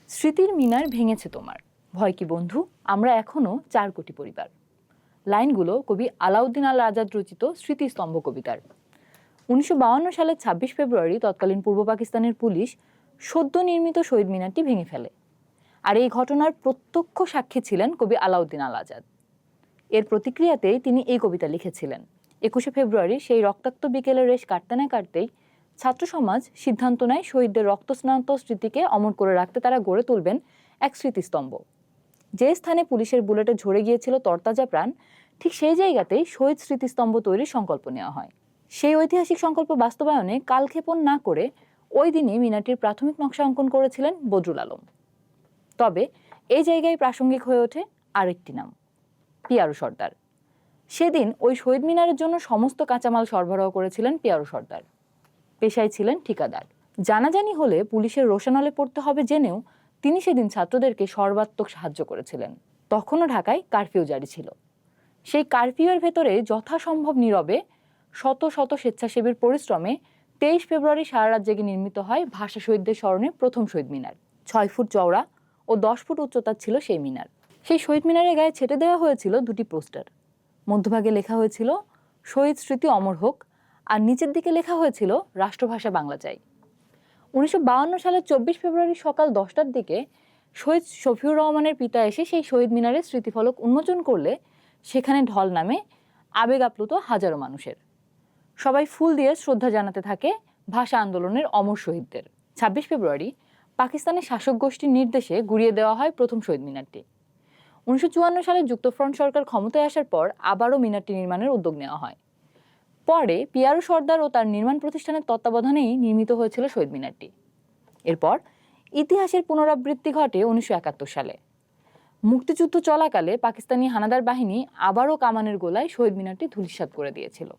স্মৃতির মিনার ভেঙেছে তোমার, ভয় কি বন্ধু, আমরা এখনো 4 কোটি পরিবার। লাইনগুলো কবি আলাউদ্দিন আল আজাদ রচিত স্মৃতিস্তম্ভ কবিতার। 1952 সালের 26 ফেব্রুয়ারি তৎকালীন পূর্ব পাকিস্তানের পুলিশ সদ্য নির্মিত শহীদ মিনারটি ভেঙে ফেলে। আর এই ঘটনার প্রত্যক্ষ সাক্ষী ছিলেন কবি আলাউদ্দিন আল আজাদ। এর প্রতিক্রিয়াতেই তিনি এই কবিতা লিখেছিলেন। 21 ফেব্রুয়ারি সেই রক্তাক্ত বিকেলের রেশ কাটতে না কাটতেই ছাত্র সমাজ সিদ্ধান্ত নেয় শহীদদের রক্তস্নাত স্মৃতিকে অমর করে রাখতে তারা গড়ে তুলবেন এক স্মৃতিস্তম্ভ। যে স্থানে পুলিশের বুলেটে ঝরে গিয়েছিল তরতাজা প্রাণ, ঠিক সেই জায়গাতেই শহীদ স্মৃতিস্তম্ভ তৈরির সংকল্প নেওয়া হয়। সেই ঐতিহাসিক সংকল্প বাস্তবায়নে কালক্ষেপণ না করে ওই দিনই মিনারটির প্রাথমিক নকশা অঙ্কন করেছিলেন বদরুল আলম। তবে এই জায়গায় প্রাসঙ্গিক হয়ে ওঠে আরেকটি নাম, পিয়ারু সর্দার। সেদিন ওই শহীদ মিনারের জন্য সমস্ত কাঁচামাল সরবরাহ করেছিলেন পিয়ারু সর্দার। পেশায় ছিলেন ঠিকাদার। জানাজানি হলে পুলিশের রোশানলে পড়তে হবে জেনেও তিনি সেদিন ছাত্রদেরকে সর্বাত্মক সাহায্য করেছিলেন। তখনও ঢাকায় কারফিউ জারি ছিল। সেই কারফিউয়ের ভেতরে যথাসম্ভব নীরবে শত শত স্বেচ্ছাসেবীর পরিশ্রমে 23 ফেব্রুয়ারি সারা রাত জেগে নির্মিত হয় ভাষা শহীদদের স্মরণে প্রথম শহীদ মিনার। 6 ফুট চওড়া ও 10 ফুট উচ্চতার ছিল সেই মিনার। সেই শহীদ মিনারের গায়ে ছেটে দেওয়া হয়েছিল 2টি পোস্টার। মধ্যভাগে লেখা হয়েছিল শহীদ স্মৃতি অমর হোক, আর নিচের দিকে লেখা হয়েছিল রাষ্ট্রভাষা বাংলা চাই। 1952 সালের 24 ফেব্রুয়ারি সকাল 10টার দিকে শহীদ শফিউর রহমানের পিতা এসে সেই শহীদ মিনারের স্মৃতিফলক উন্মোচন করলে সেখানে ঢল নামে আবেগ আপ্লুত হাজারো মানুষের। সবাই ফুল দিয়ে শ্রদ্ধা জানাতে থাকে ভাষা আন্দোলনের অমর শহীদদের। 26 ফেব্রুয়ারি পাকিস্তানের শাসক গোষ্ঠীর নির্দেশে গুড়িয়ে দেওয়া হয় প্রথম শহীদ মিনারটি। 1954 সালে যুক্তফ্রন্ট সরকার ক্ষমতায় আসার পর আবারও মিনারটি নির্মাণের উদ্যোগ নেওয়া হয়। পরে পিয়ারু সর্দার ও তার নির্মাণ প্রতিষ্ঠানের তত্ত্বাবধানেই নির্মিত হয়েছিল শহীদ মিনারটি। এরপর ইতিহাসের পুনরাবৃত্তি ঘটে 1971 সালে। মুক্তিযুদ্ধ চলাকালে পাকিস্তানি হানাদার বাহিনী আবারও কামানের গোলায় শহীদ মিনারটি ধূলিসাৎ করে দিয়েছিল।